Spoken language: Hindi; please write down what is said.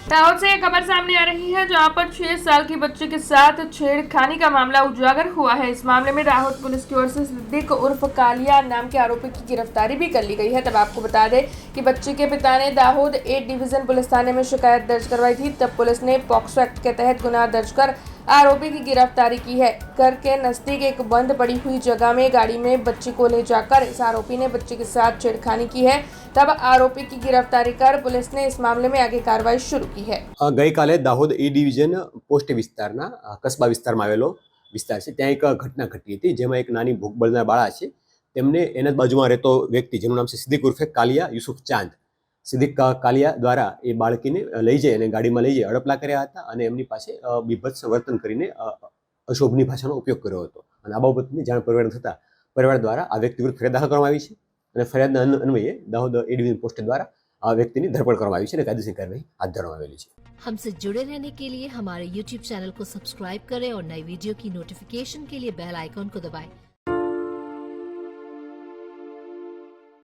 दाहोद से एक खबर सामने आ रही है जहां पर 6 साल की बच्चे के साथ छेड़खानी का मामला उजागर हुआ है। इस मामले में दाहोद पुलिस की ओर से सिद्दीक उर्फ कालिया नाम के आरोपी की गिरफ्तारी भी कर ली गई है। तब आपको बता दें कि बच्चे के पिता ने दाहोद ए डिवीजन पुलिस थाने में शिकायत दर्ज करवाई थी। तब पुलिस ने पॉक्सो एक्ट के तहत गुनाह दर्ज कर आरोपी की गिरफ्तारी की है। घर के नजदीक एक बंद पड़ी हुई जगह में गाड़ी में बच्चे को ले जाकर इस आरोपी ने बच्चे के साथ छेड़खानी की है। तब आरोपी की गिरफ्तारी कर पुलिस ने इस मामले में आगे कार्रवाई शुरू की है। ગઈકાલે દાહોદ એ ડિવિઝન પોસ્ટ વિસ્તારના કસ્બા વિસ્તારમાં આવેલો વિસ્તાર છે, ત્યાં એક ઘટના ઘટી હતી જેમાં એક નાની ભૂખ બળનાર બાળા છે તેમને એના જ બાજુમાં રહેતો વ્યક્તિ જેનું નામ છે સિદ્દીક ઉર્ફે કાલિયા યુસુફ ચાંદ. સિદ્દીક કાલિયા દ્વારા એ બાળકીને લઈ જઈ અને ગાડીમાં લઈ જઈ અડપલા કર્યા હતા અને એમની પાસે બીભત્સ વર્તન કરીને અશોભની ભાષાનો ઉપયોગ કર્યો હતો. અને આ બાબતની જાણ પરિવાર થતાં પરિવાર દ્વારા આ વ્યક્તિ વિરુદ્ધ ફરિયાદ દાખલ કરવામાં આવી છે અને ફરિયાદના અન્વયે દાહોદ એ ડિવિઝન પોસ્ટ દ્વારા व्यक्ति धरपकड़ करवाई है, कायदेसर कार्रवाई हाथ धरવામાં આવેલી છે। हमसे जुड़े रहने के लिए हमारे YouTube चैनल को सब्सक्राइब करें और नई वीडियो की नोटिफिकेशन के लिए बेल आइकॉन को दबाएं